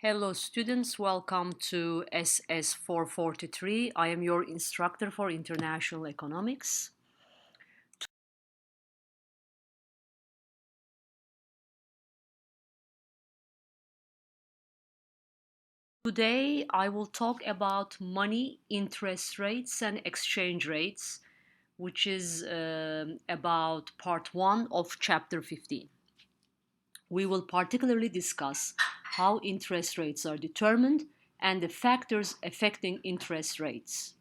Hello students, welcome to SS 443. I am your instructor for International Economics. Today I will talk about money, interest rates and exchange rates, which is about part 1 of chapter 15. We will particularly discuss how interest rates are determined and the factors affecting interest rates.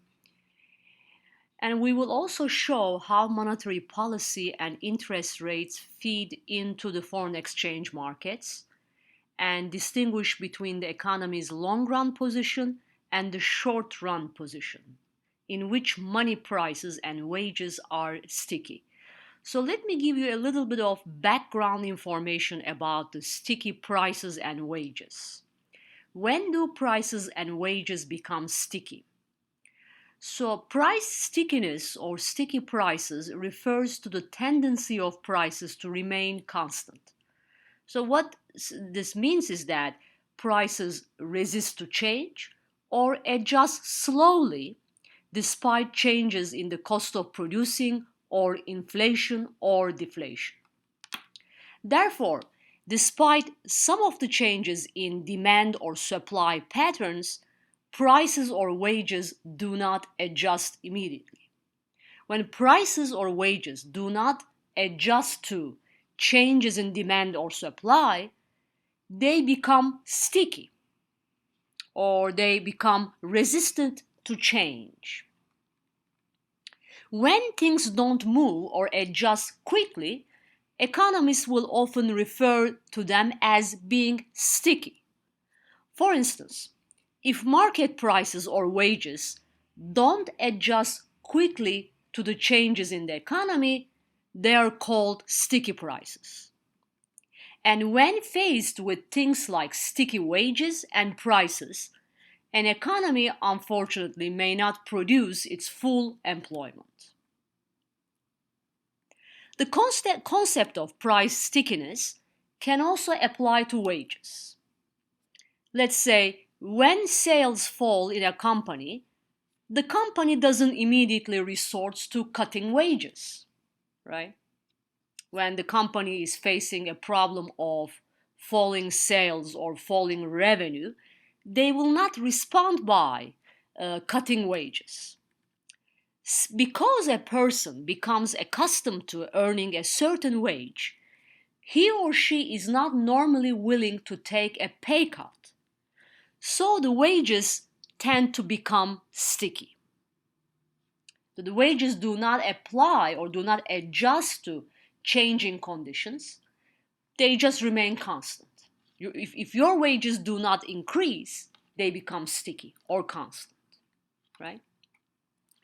And we will also show how monetary policy and interest rates feed into the foreign exchange markets and distinguish between the economy's long-run position and the short-run position, in which money prices and wages are sticky. So let me give you a little bit of background information about the sticky prices and wages. When do prices and wages become sticky? So price stickiness or sticky prices refers to the tendency of prices to remain constant. So what this means is that prices resist to change or adjust slowly despite changes in the cost of producing or inflation or deflation. Therefore, despite some of the changes in demand or supply patterns, prices or wages do not adjust immediately. When prices or wages do not adjust to changes in demand or supply, they become sticky or they become resistant to change. When things don't move or adjust quickly, economists will often refer to them as being sticky. For instance, if market prices or wages don't adjust quickly to the changes in the economy, they are called sticky prices. And when faced with things like sticky wages and prices, an economy unfortunately may not produce its full employment. The concept of price stickiness can also apply to wages. Let's say when sales fall in a company, the company doesn't immediately resort to cutting wages, right? When the company is facing a problem of falling sales or falling revenue, they will not respond by cutting wages. Because a person becomes accustomed to earning a certain wage, he or she is not normally willing to take a pay cut. So the wages tend to become sticky. So the wages do not apply or do not adjust to changing conditions. They just remain constant. If your wages do not increase, they become sticky or constant, right?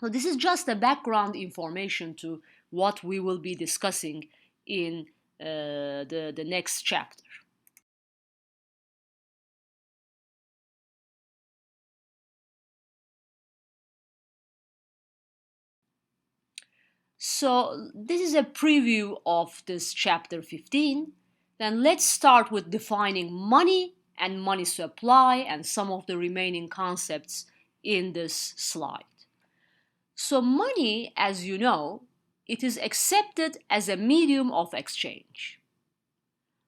So this is just a background information to what we will be discussing in the next chapter. So this is a preview of this chapter 15. Then let's start with defining money and money supply and some of the remaining concepts in this slide. So money, as you know, it is accepted as a medium of exchange.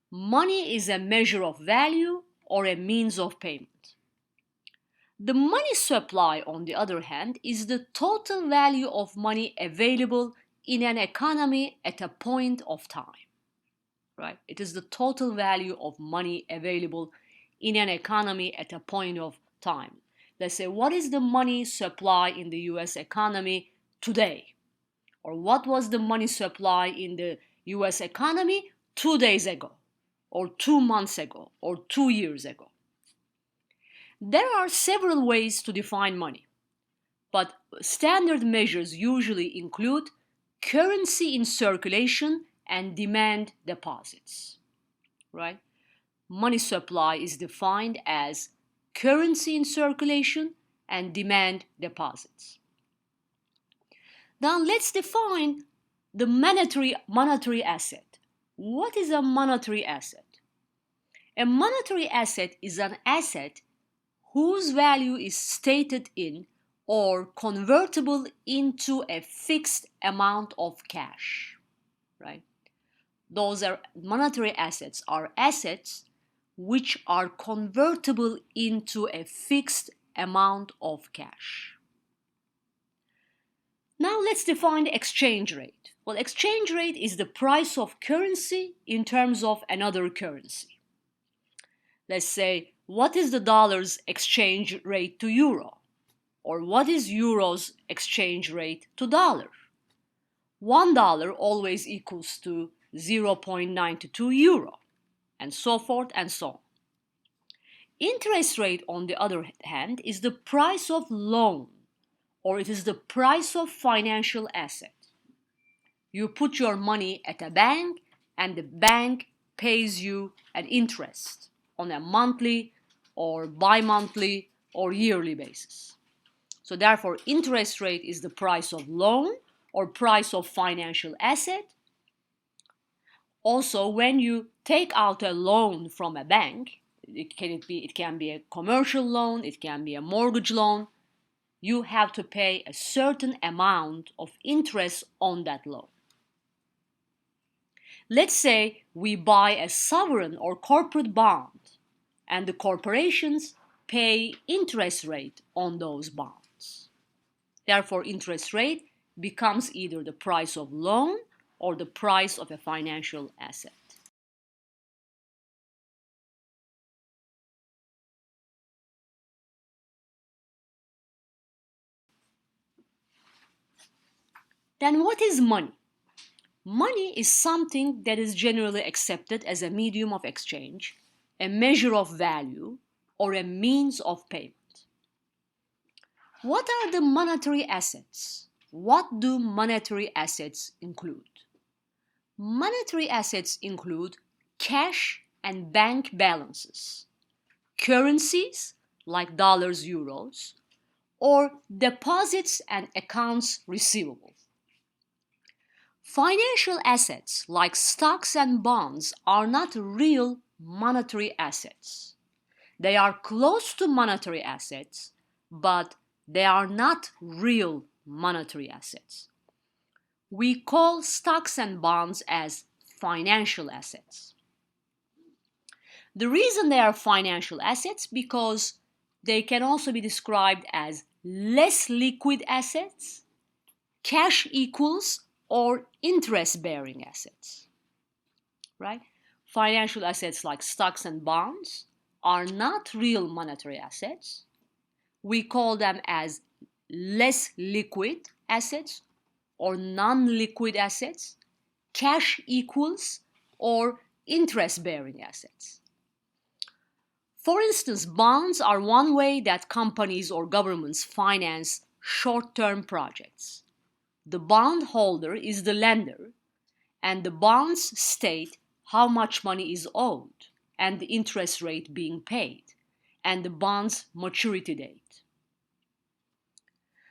Money is a measure of value or a means of payment. The money supply, on the other hand, is the total value of money available in an economy at a point of time, right? It is the total value of money available in an economy at a point of time. Let's say, what is the money supply in the US economy today? Or what was the money supply in the US economy 2 days ago, or 2 months ago, or 2 years ago? There are several ways to define money, but standard measures usually include currency in circulation and demand deposits, right? Money supply is defined as currency in circulation and demand deposits. Now let's define the monetary asset. What is a monetary asset? A monetary asset is an asset whose value is stated in or convertible into a fixed amount of cash, right? Those are monetary assets are assets which are convertible into a fixed amount of cash. Now let's define the exchange rate. Well, exchange rate is the price of currency in terms of another currency. Let's say, what is the dollar's exchange rate to euro? Or what is euro's exchange rate to dollar? $1 always equals to 0.92 euro, and so forth and so on. Interest rate, on the other hand, is the price of loan, or it is the price of financial asset. You put your money at a bank and the bank pays you an interest on a monthly or bi-monthly or yearly basis. So therefore, interest rate is the price of loan or price of financial asset. Also, when you take out a loan from a bank, it can be a commercial loan, it can be a mortgage loan, you have to pay a certain amount of interest on that loan. Let's say we buy a sovereign or corporate bond, and the corporations pay interest rate on those bonds. Therefore, interest rate becomes either the price of loan or the price of a financial asset. Then what is money? Money is something that is generally accepted as a medium of exchange, a measure of value, or a means of payment. What are the monetary assets? What do monetary assets include? Monetary assets include cash and bank balances, currencies like dollars, euros, or deposits and accounts receivable. Financial assets like stocks and bonds are not real monetary assets. They are close to monetary assets, but they are not real monetary assets. We call stocks and bonds as financial assets. The reason they are financial assets because they can also be described as less liquid assets, cash equals, or interest-bearing assets, right? Financial assets like stocks and bonds are not real monetary assets. We call them as less liquid assets or non-liquid assets, cash equals, or interest-bearing assets. For instance, bonds are one way that companies or governments finance short-term projects. The bondholder is the lender, and the bonds state how much money is owed and the interest rate being paid, and the bond's maturity date.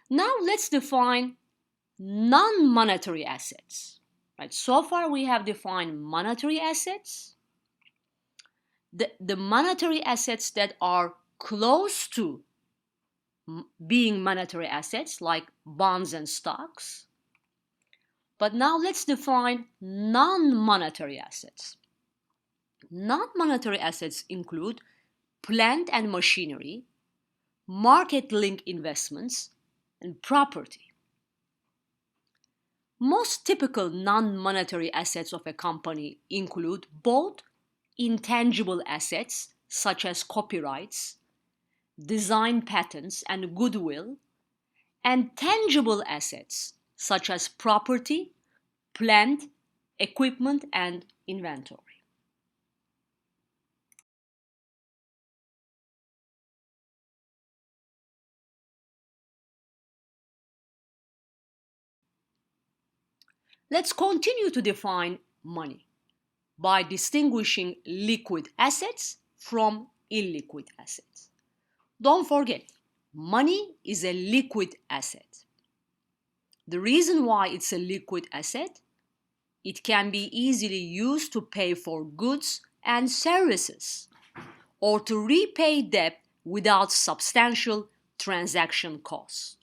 Now let's define non-monetary assets. Right? So far we have defined monetary assets. The monetary assets that are close to being monetary assets like bonds and stocks. But now let's define non-monetary assets. Non-monetary assets include plant and machinery, market-linked investments, and property. Most typical non-monetary assets of a company include both intangible assets such as copyrights, design patents, and goodwill, and tangible assets such as property, plant, equipment, and inventory. Let's continue to define money by distinguishing liquid assets from illiquid assets. Don't forget, money is a liquid asset. The reason why it's a liquid asset, it can be easily used to pay for goods and services. or to repay debt without substantial transaction cost.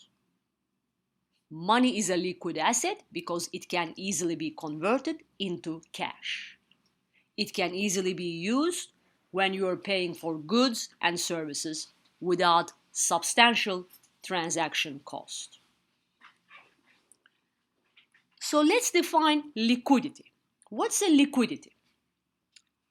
Money is a liquid asset because it can easily be converted into cash. It can easily be used when you are paying for goods and services without substantial transaction cost. So let's define liquidity. What's a liquidity?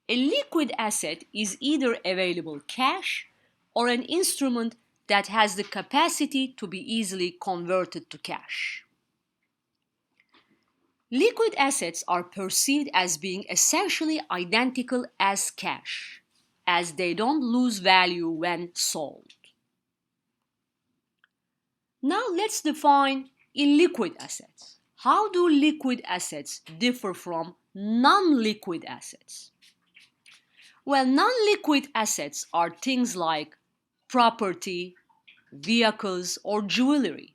A liquid asset is either available cash or an instrument that has the capacity to be easily converted to cash. Liquid assets are perceived as being essentially identical as cash, as they don't lose value when sold. Now let's define illiquid assets. How do liquid assets differ from non-liquid assets? Well, non-liquid assets are things like property, vehicles, or jewelry,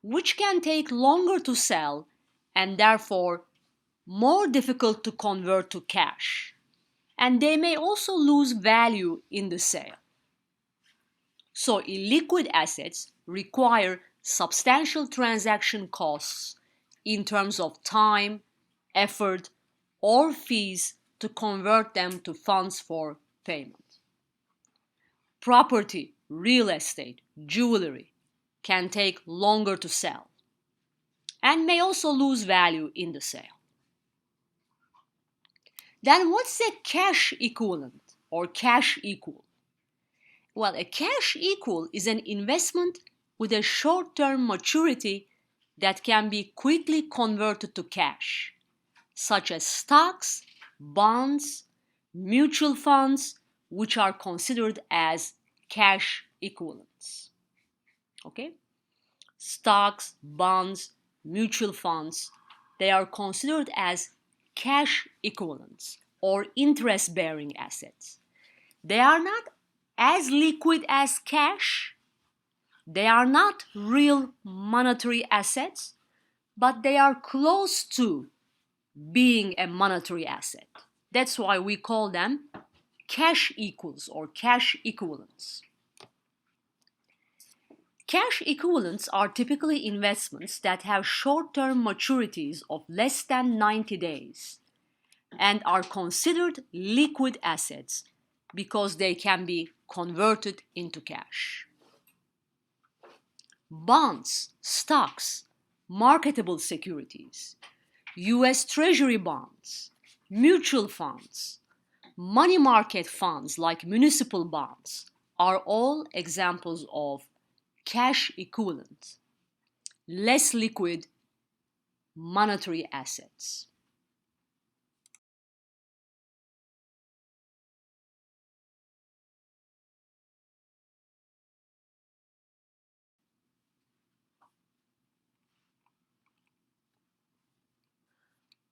which can take longer to sell and therefore more difficult to convert to cash. And they may also lose value in the sale. So illiquid assets require substantial transaction costs in terms of time, effort, or fees to convert them to funds for payment. Property, real estate, jewelry can take longer to sell and may also lose value in the sale. Then what's a cash equivalent or cash equal? Well, a cash equal is an investment with a short-term maturity that can be quickly converted to cash, such as stocks, bonds, mutual funds, which are considered as cash equivalents. Okay? Stocks, bonds, mutual funds, they are considered as cash equivalents or interest-bearing assets. They are not as liquid as cash. They are not real monetary assets, but they are close to being a monetary asset. That's why we call them cash equals or cash equivalents. Cash equivalents are typically investments that have short-term maturities of less than 90 days and are considered liquid assets because they can be converted into cash. Bonds, stocks, marketable securities, US Treasury bonds, mutual funds, money market funds like municipal bonds are all examples of cash equivalent, less liquid monetary assets.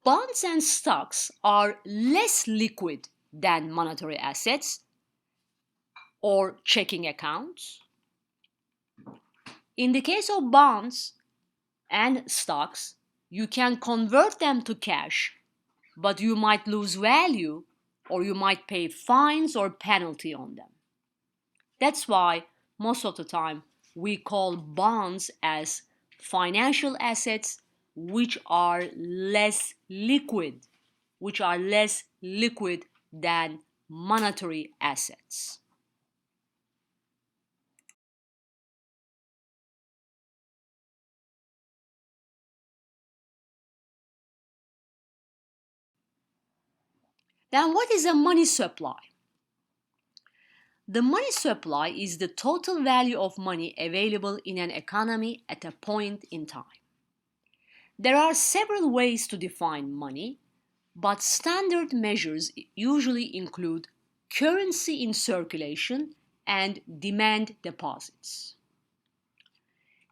Bonds and stocks are less liquid than monetary assets or checking accounts. In the case of bonds and stocks, you can convert them to cash, but you might lose value or you might pay fines or penalty on them. That's why most of the time we call bonds as financial assets which are less liquid, than monetary assets. Then what is a money supply? The money supply is the total value of money available in an economy at a point in time. There are several ways to define money, but standard measures usually include currency in circulation and demand deposits.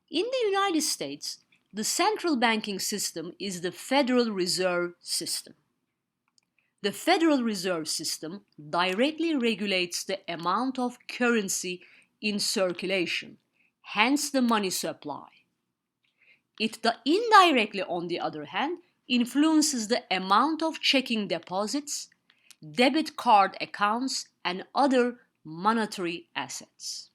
In the United States, the central banking system is the Federal Reserve System. The Federal Reserve System directly regulates the amount of currency in circulation, hence the money supply. It indirectly, on the other hand, influences the amount of checking deposits, debit card accounts, and other monetary assets.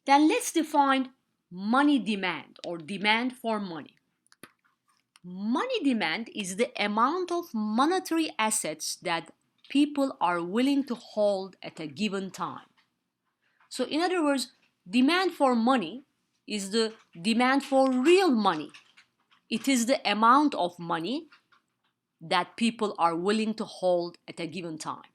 Then let's define money demand or demand for money. Money demand is the amount of monetary assets that people are willing to hold at a given time. So in other words, demand for money is the demand for real money. It is the amount of money that people are willing to hold at a given time.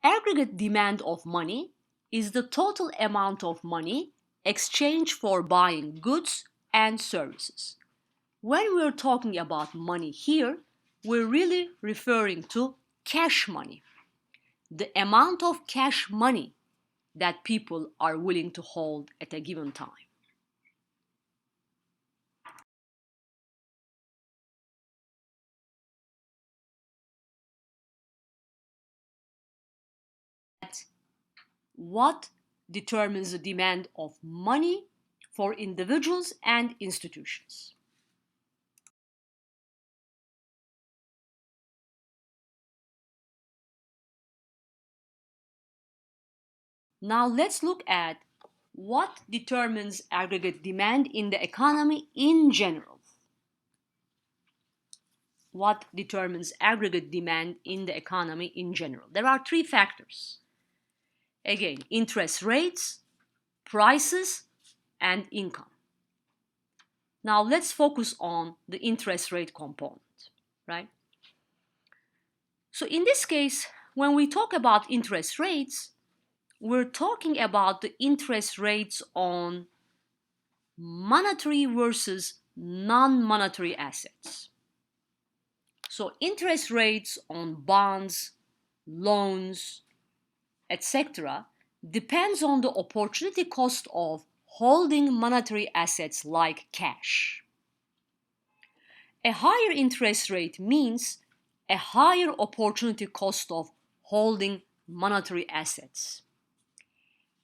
Aggregate demand of money is the total amount of money exchanged for buying goods and services. When we're talking about money here, we're really referring to cash money, the amount of cash money that people are willing to hold at a given time. What determines the demand of money for individuals and institutions? Now let's look at what determines aggregate demand in the economy in general. What determines aggregate demand in the economy in general? There are three factors. Again, interest rates, prices, and income. Now let's focus on the interest rate component, right? So in this case, when we talk about interest rates, we're talking about the interest rates on monetary versus non-monetary assets. So interest rates on bonds, loans, etc. depends on the opportunity cost of holding monetary assets like cash. A higher interest rate means a higher opportunity cost of holding monetary assets,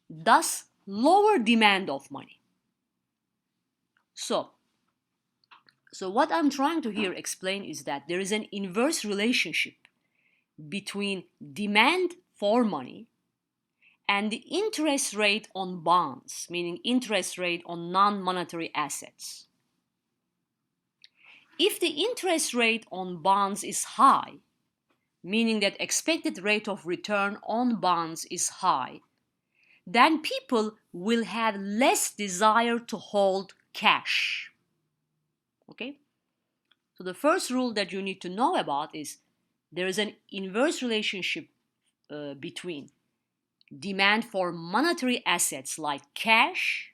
thus lower demand of money. So what I'm trying to here explain is that there is an inverse relationship between demand for money and the interest rate on bonds, meaning interest rate on non-monetary assets. If the interest rate on bonds is high, meaning that expected rate of return on bonds is high, then people will have less desire to hold cash. Okay? So the first rule that you need to know about is there is an inverse relationship between demand for monetary assets like cash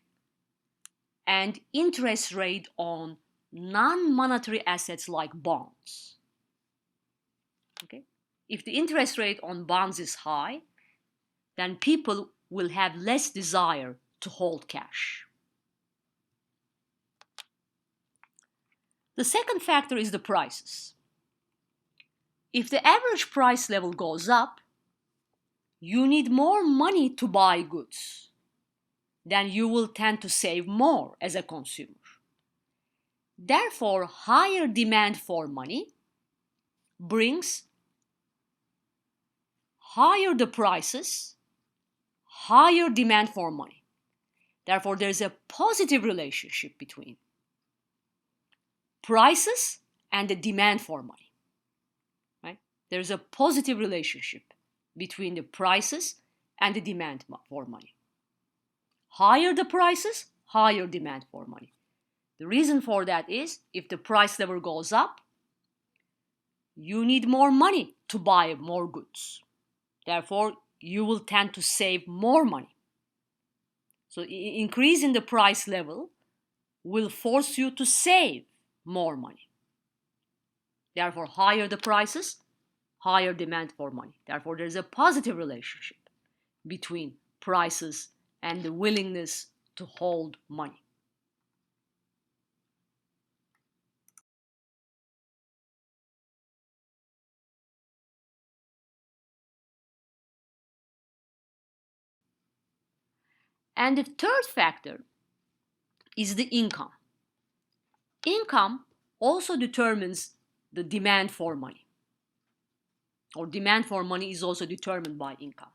and interest rate on non-monetary assets like bonds. Okay? If the interest rate on bonds is high, then people will have less desire to hold cash. The second factor is the prices. If the average price level goes up, you need more money to buy goods. Then you will tend to save more as a consumer. Therefore, higher demand for money brings higher the prices, higher demand for money. Therefore, there is a positive relationship between prices and the demand for money. Right? There is a positive relationship between the prices and the demand for money. Higher the prices, higher demand for money. The reason for that is if the price level goes up, you need more money to buy more goods. Therefore, you will tend to save more money. So increase in the price level will force you to save more money. Therefore, higher the prices, higher demand for money. Therefore, there is a positive relationship between prices and the willingness to hold money. And the third factor is the income. Income also determines the demand for money, or demand for money is also determined by income.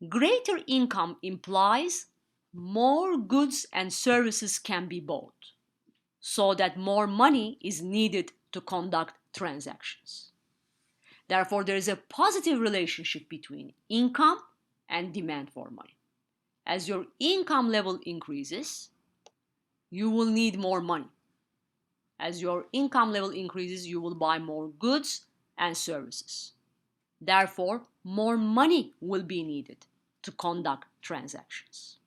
Greater income implies more goods and services can be bought, so that more money is needed to conduct transactions. Therefore, there is a positive relationship between income and demand for money. As your income level increases, you will need more money. As your income level increases, you will buy more goods and services. Therefore, more money will be needed to conduct transactions.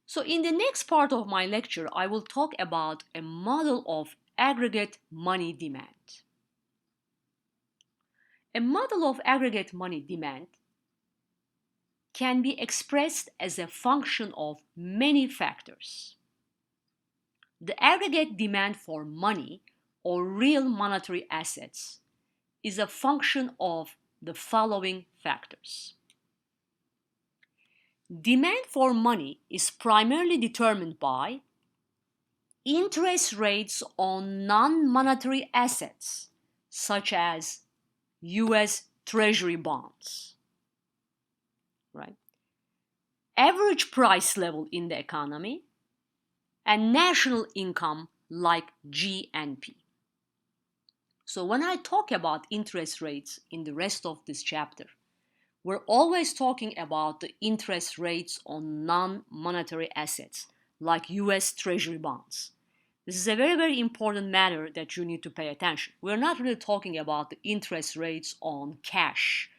So in the next part of my lecture, I will talk about a model of aggregate money demand. A model of aggregate money demand can be expressed as a function of many factors. The aggregate demand for money or real monetary assets is a function of the following factors. Demand for money is primarily determined by interest rates on non-monetary assets, such as US Treasury bonds, right? Average price level in the economy, and national income like GNP. So when I talk about interest rates in the rest of this chapter, we're always talking about the interest rates on non-monetary assets like US Treasury bonds. This is a very, very important matter that you need to pay attention. We're not really talking about the interest rates on cash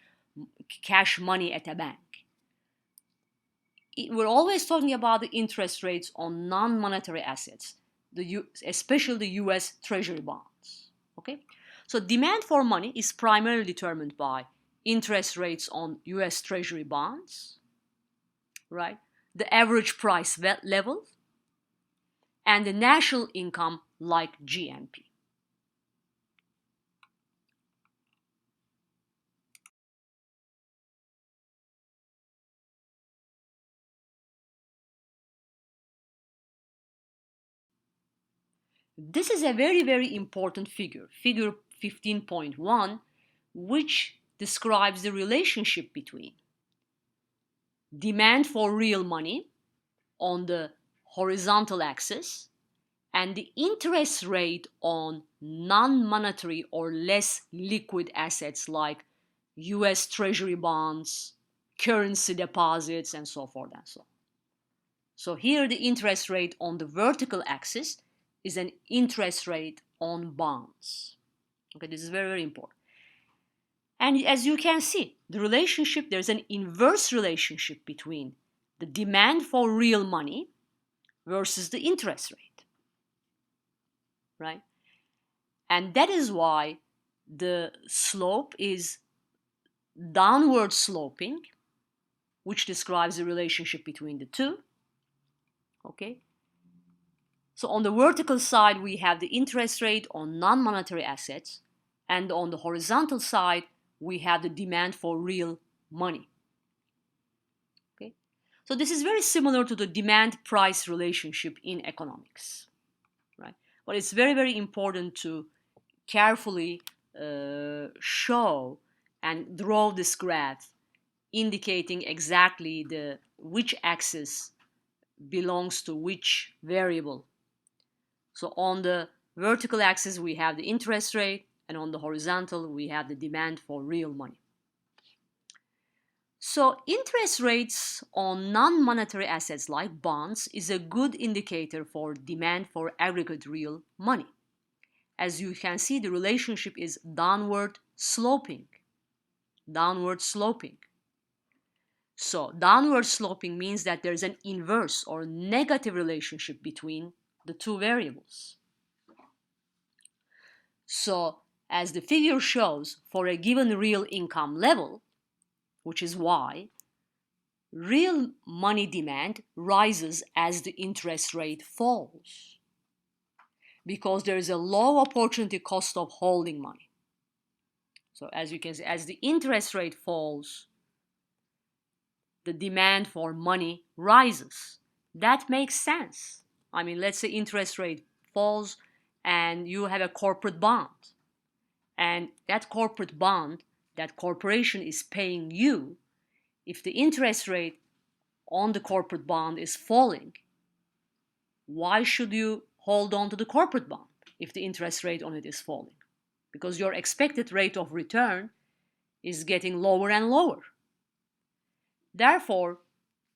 money at a bank. We're always talking about the interest rates on non-monetary assets, especially the US Treasury bonds. Okay? So demand for money is primarily determined by interest rates on US Treasury bonds, right? The average price level, and the national income like GNP. This is a very, very important figure, figure 15.1, which describes the relationship between demand for real money on the horizontal axis and the interest rate on non-monetary or less liquid assets like US Treasury bonds, currency deposits, and so forth and so on. So here the interest rate on the vertical axis is an interest rate on bonds. Okay, this is very, very important. And as you can see, the relationship, there's an inverse relationship between the demand for real money versus the interest rate, right? And that is why the slope is downward sloping, which describes the relationship between the two, okay? So on the vertical side, we have the interest rate on non-monetary assets, and on the horizontal side, we have the demand for real money. Okay? So this is very similar to the demand-price relationship in economics, right? But it's very, very important to carefully show and draw this graph indicating exactly which axis belongs to which variable. So on the vertical axis we have the interest rate, and on the horizontal we have the demand for real money. So interest rates on non-monetary assets like bonds is a good indicator for demand for aggregate real money. As you can see, the relationship is downward sloping. Downward sloping. So downward sloping means that there's an inverse or negative relationship between the two variables. So as the figure shows, for a given real income level, which is Y, real money demand rises as the interest rate falls because there is a low opportunity cost of holding money. So as you can see, as the interest rate falls, the demand for money rises. That makes sense. I mean, let's say interest rate falls and you have a corporate bond. And that corporate bond, that corporation is paying you. If the interest rate on the corporate bond is falling, why should you hold on to the corporate bond if the interest rate on it is falling? Because your expected rate of return is getting lower and lower. Therefore,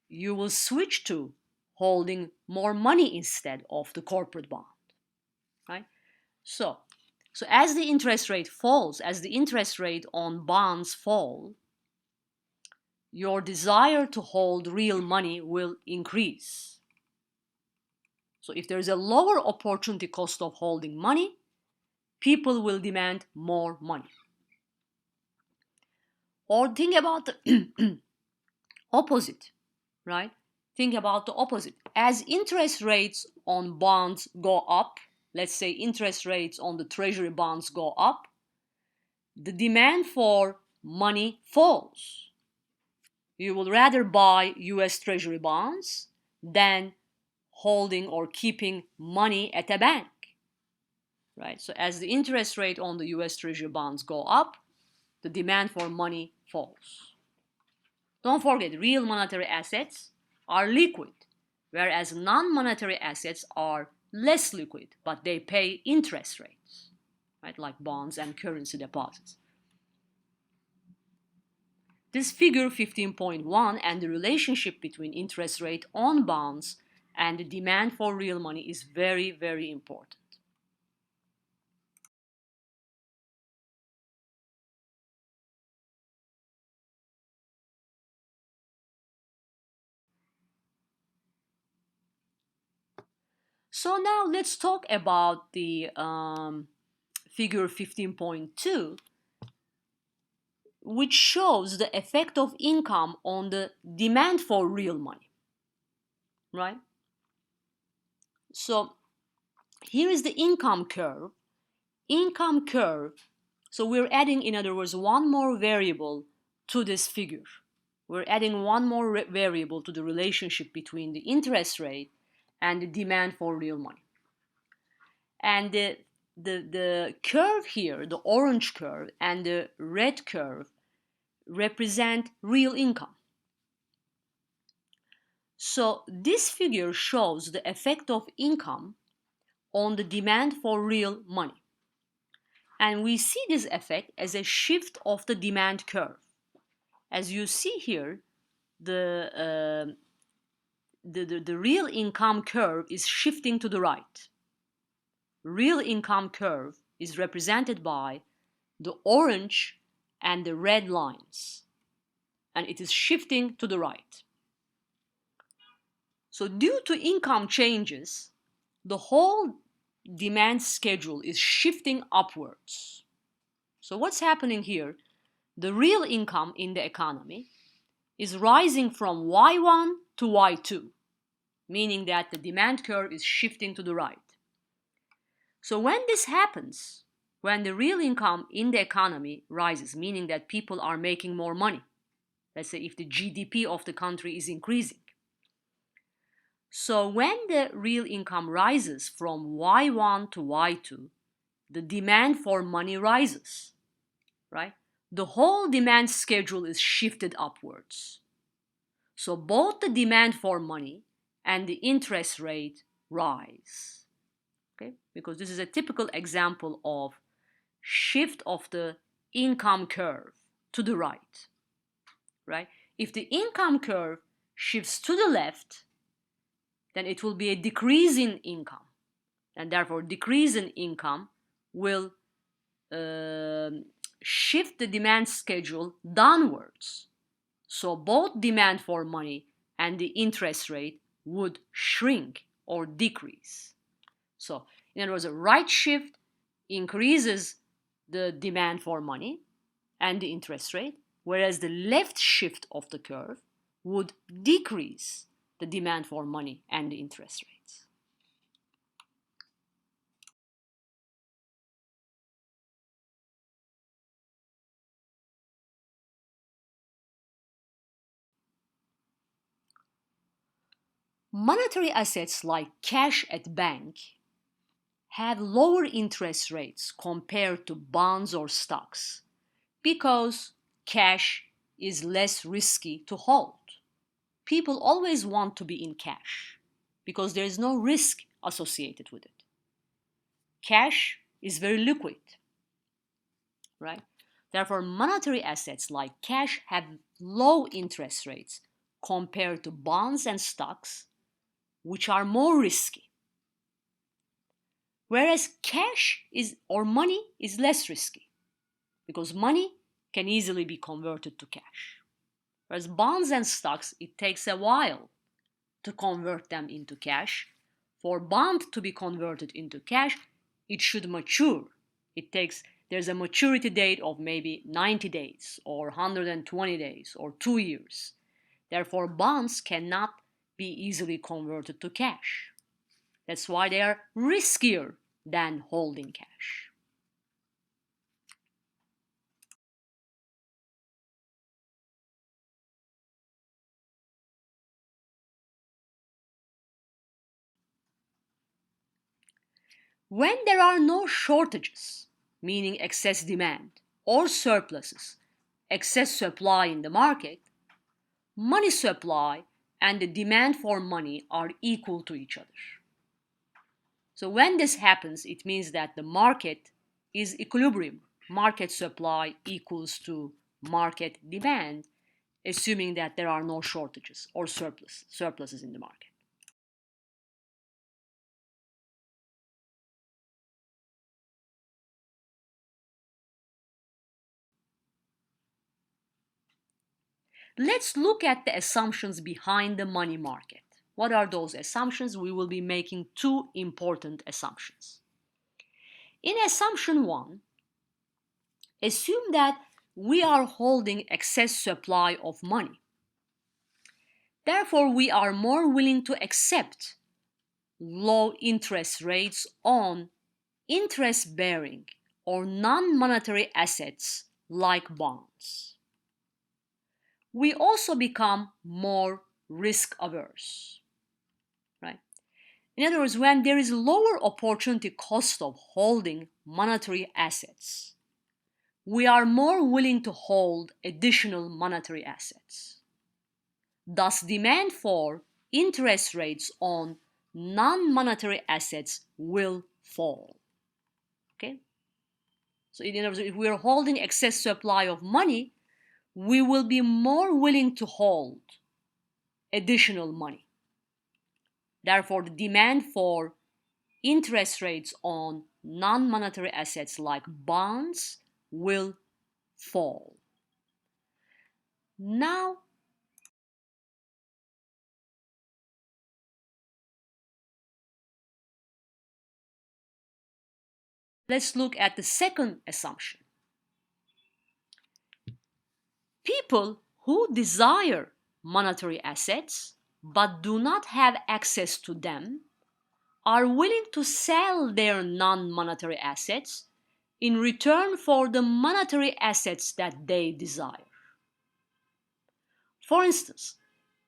you will switch to holding more money instead of the corporate bond, right? So as the interest rate falls, as the interest rate on bonds fall, your desire to hold real money will increase. So if there's a lower opportunity cost of holding money, people will demand more money. Or think about the opposite, right? Think about the opposite. As interest rates on bonds go up, let's say interest rates on the treasury bonds go up, the demand for money falls. You will rather buy US Treasury bonds than holding or keeping money at a bank, right? So as the interest rate on the US Treasury bonds go up, the demand for money falls. Don't forget, real monetary assets are liquid, whereas non-monetary assets are less liquid, but they pay interest rates, right? Like bonds and currency deposits. This figure 15.1 and the relationship between interest rate on bonds and the demand for real money is very, very important. So now let's talk about the figure 15.2, which shows the effect of income on the demand for real money, right? So here is the income curve. Income curve, so we're adding, in other words, one more variable to this figure. We're adding one more variable to the relationship between the interest rate and the demand for real money. And the curve here, the orange curve and the red curve, represent real income. So this figure shows the effect of income on the demand for real money. And we see this effect as a shift of the demand curve. As you see here, the real income curve is shifting to the right. Real income curve is represented by the orange and the red lines, and it is shifting to the right. So due to income changes, the whole demand schedule is shifting upwards. So what's happening here? The real income in the economy is rising from Y1 to Y2, meaning that the demand curve is shifting to the right. So when this happens, when the real income in the economy rises, meaning that people are making more money, let's say if the GDP of the country is increasing. So when the real income rises from Y1 to Y2, the demand for money rises, right? The whole demand schedule is shifted upwards. So both the demand for money and the interest rate rise, okay? Because this is a typical example of shift of the income curve to the right, right? If the income curve shifts to the left, then it will be a decrease in income, and therefore decrease in income will shift the demand schedule downwards. So both demand for money and the interest rate would shrink or decrease. So in other words, a right shift increases the demand for money and the interest rate, whereas the left shift of the curve would decrease the demand for money and the interest rates. Monetary assets like cash at bank have lower interest rates compared to bonds or stocks because cash is less risky to hold. People always want to be in cash because there is no risk associated with it. Cash is very liquid, right? Therefore, monetary assets like cash have low interest rates compared to bonds and stocks, which are more risky. Whereas cash is or money is less risky because money can easily be converted to cash. Whereas bonds and stocks, it takes a while to convert them into cash. For bond to be converted into cash, it should mature. There's a maturity date of maybe 90 days or 120 days or 2 years. Therefore, bonds cannot be easily converted to cash. That's why they are riskier than holding cash. When there are no shortages, meaning excess demand, or surpluses, excess supply in the market, money supply and the demand for money are equal to each other. So when this happens, it means that the market is equilibrium. Market supply equals to market demand, assuming that there are no shortages or surpluses in the market. Let's look at the assumptions behind the money market. What are those assumptions? We will be making two important assumptions. In assumption 1, assume that we are holding excess supply of money. Therefore, we are more willing to accept low interest rates on interest-bearing or non-monetary assets like bonds. We also become more risk-averse, right? In other words, when there is lower opportunity cost of holding monetary assets, we are more willing to hold additional monetary assets. Thus, demand for interest rates on non-monetary assets will fall. Okay? So in other words, if we are holding excess supply of money, we will be more willing to hold additional money. Therefore, the demand for interest rates on non-monetary assets like bonds will fall. Now, let's look at the second assumption. People who desire monetary assets but do not have access to them are willing to sell their non-monetary assets in return for the monetary assets that they desire. For instance,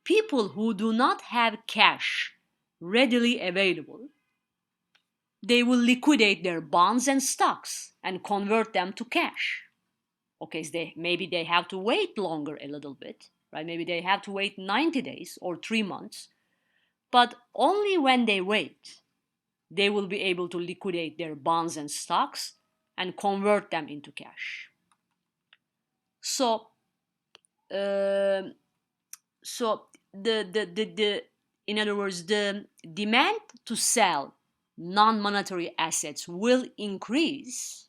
people who do not have cash readily available, they will liquidate their bonds and stocks and convert them to cash. Okay, so maybe they have to wait longer a little bit, right? Maybe they have to wait 90 days or 3 months, but only when they wait, they will be able to liquidate their bonds and stocks and convert them into cash. So, uh, the in other words, the demand to sell non-monetary assets will increase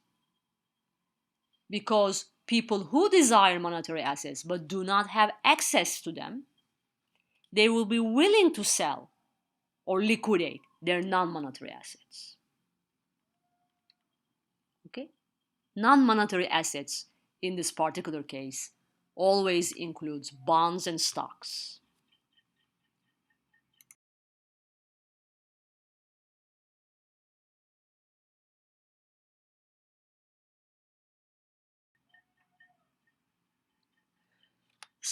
because people who desire monetary assets but do not have access to them, they will be willing to sell or liquidate their non-monetary assets. Okay? Non-monetary assets in this particular case always includes bonds and stocks.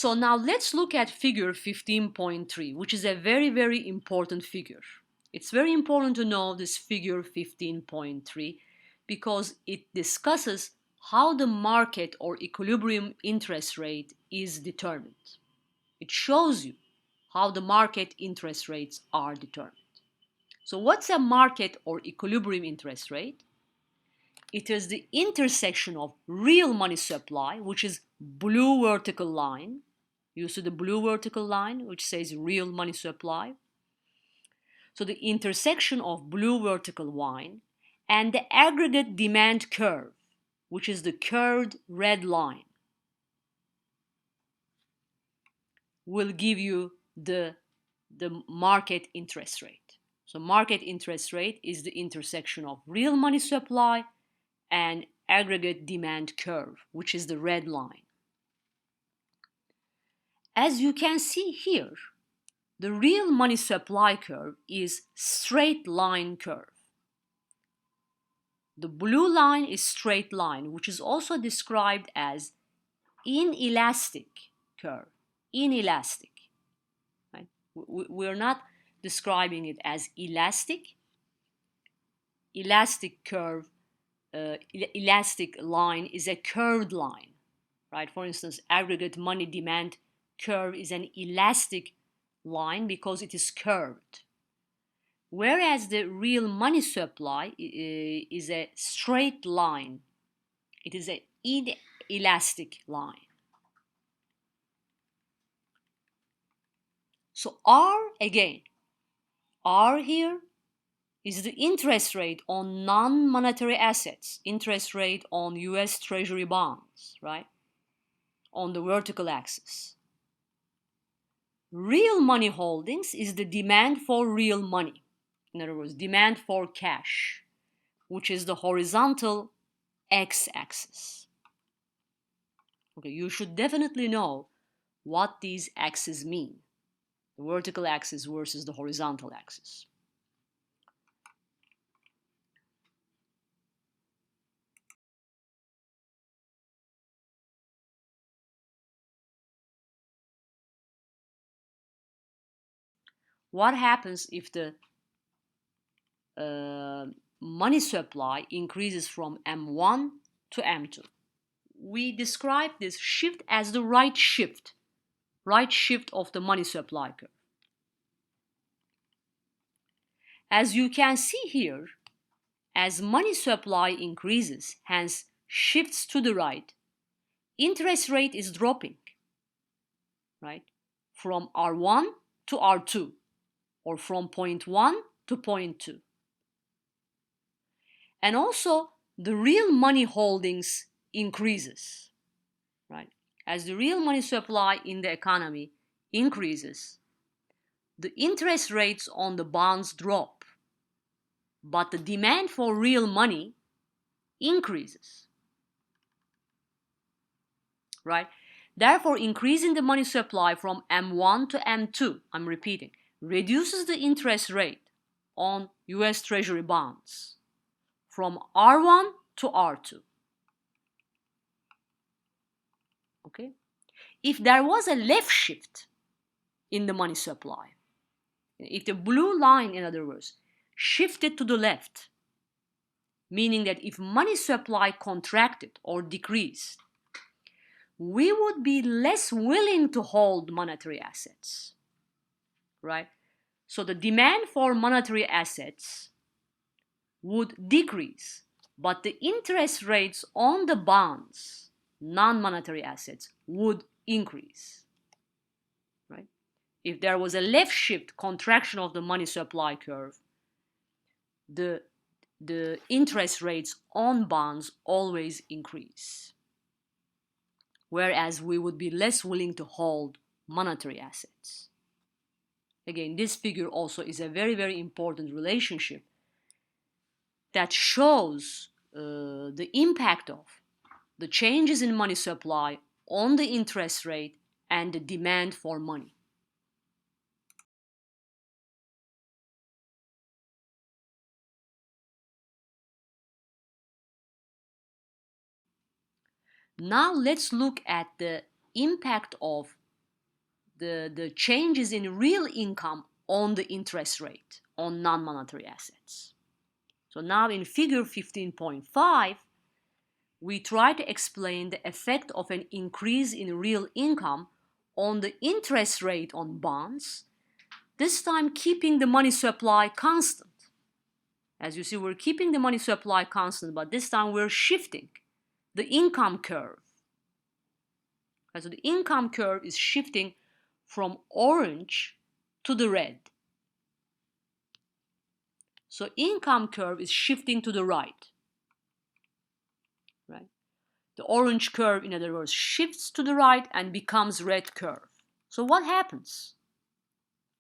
So now let's look at figure 15.3, which is a very, very important figure. It's very important to know this figure 15.3 because it discusses how the market or equilibrium interest rate is determined. It shows you how the market interest rates are determined. So what's a market or equilibrium interest rate? It is the intersection of real money supply, which is blue vertical line. You see the blue vertical line, which says real money supply. So the intersection of blue vertical line and the aggregate demand curve, which is the curved red line, will give you the market interest rate. So market interest rate is the intersection of real money supply and aggregate demand curve, which is the red line. As you can see here, the real money supply curve is straight line curve. The blue line is straight line, which is also described as inelastic curve. Inelastic. Right? We're not describing it as elastic. Elastic curve, elastic line is a curved line. Right? For instance, aggregate money demand curve is an elastic line because it is curved. Whereas the real money supply is a straight line. It is an inelastic line. So R again, R here is the interest rate on non-monetary assets, interest rate on US Treasury bonds, right? On the vertical axis. Real money holdings is the demand for real money. In other words, demand for cash, which is the horizontal x-axis. Okay, you should definitely know what these axes mean. The vertical axis versus the horizontal axis. What happens if the money supply increases from M1 to M2? We describe this shift as the right shift of the money supply curve. As you can see here, as money supply increases, hence shifts to the right, interest rate is dropping, right? From R1 to R2, or from point 1 to point 2. And also, the real money holdings increases, right? As the real money supply in the economy increases, the interest rates on the bonds drop, but the demand for real money increases, right? Therefore, increasing the money supply from M1 to M2, I'm repeating, reduces the interest rate on US Treasury bonds from R1 to R2. Okay? If there was a left shift in the money supply, if the blue line, in other words, shifted to the left, meaning that if money supply contracted or decreased, we would be less willing to hold monetary assets, right? So the demand for monetary assets would decrease, but the interest rates on the bonds, non-monetary assets, would increase, right? If there was a left shift contraction of the money supply curve, the interest rates on bonds always increase, whereas we would be less willing to hold monetary assets. Again, this figure also is a very, very important relationship that shows the impact of the changes in money supply on the interest rate and the demand for money. Now let's look at the impact of the changes in real income on the interest rate on non-monetary assets. So now in figure 15.5, we try to explain the effect of an increase in real income on the interest rate on bonds, this time keeping the money supply constant. As you see, we're keeping the money supply constant, but this time we're shifting the income curve. Okay, so the income curve is shifting from orange to the red. So income curve is shifting to the right. Right? The orange curve, in other words, shifts to the right and becomes red curve. So what happens?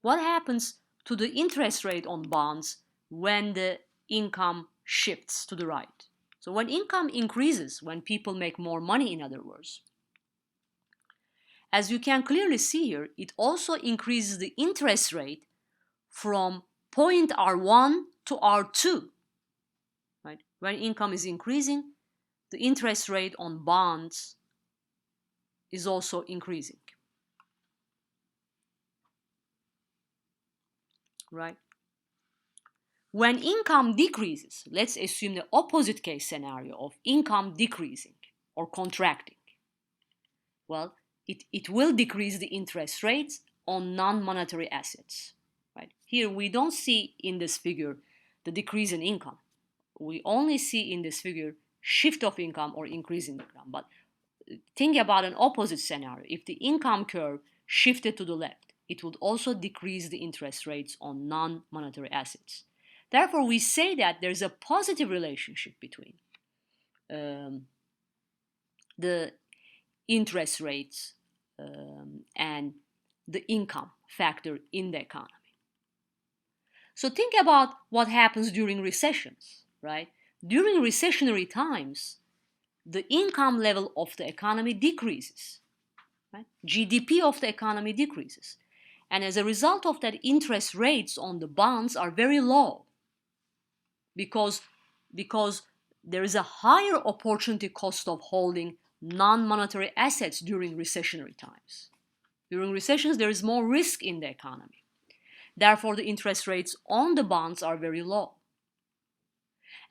What happens to the interest rate on bonds when the income shifts to the right? So when income increases, when people make more money, in other words, as you can clearly see here, it also increases the interest rate from point R1 to R2. Right? When income is increasing, the interest rate on bonds is also increasing. Right? When income decreases, let's assume the opposite case scenario of income decreasing or contracting. Well, it will decrease the interest rates on non-monetary assets. Right? Here we don't see in this figure the decrease in income. We only see in this figure shift of income or increase in income. But think about an opposite scenario. If the income curve shifted to the left, it would also decrease the interest rates on non-monetary assets. Therefore, we say that there's a positive relationship between the interest rates and the income factor in the economy. So think about what happens during recessions, right? During recessionary times, the income level of the economy decreases. Right? GDP of the economy decreases. And as a result of that, interest rates on the bonds are very low because there is a higher opportunity cost of holding non-monetary assets during recessionary times. During recessions, there is more risk in the economy. Therefore, the interest rates on the bonds are very low.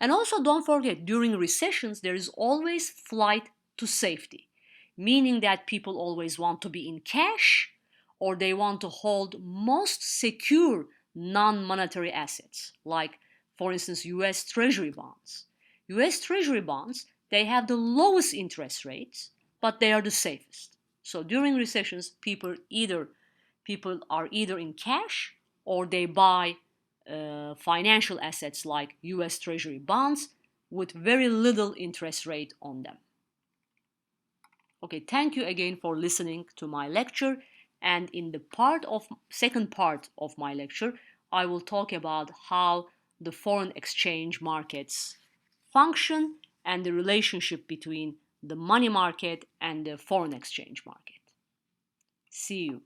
And also don't forget, during recessions, there is always flight to safety, meaning that people always want to be in cash or they want to hold most secure non-monetary assets, like, for instance, US Treasury bonds. US Treasury bonds, they have the lowest interest rates, but they are the safest. So during recessions, people are either in cash or they buy financial assets like US Treasury bonds with very little interest rate on them. Okay, thank you again for listening to my lecture. And in the second part of my lecture, I will talk about how the foreign exchange markets function and the relationship between the money market and the foreign exchange market. See you.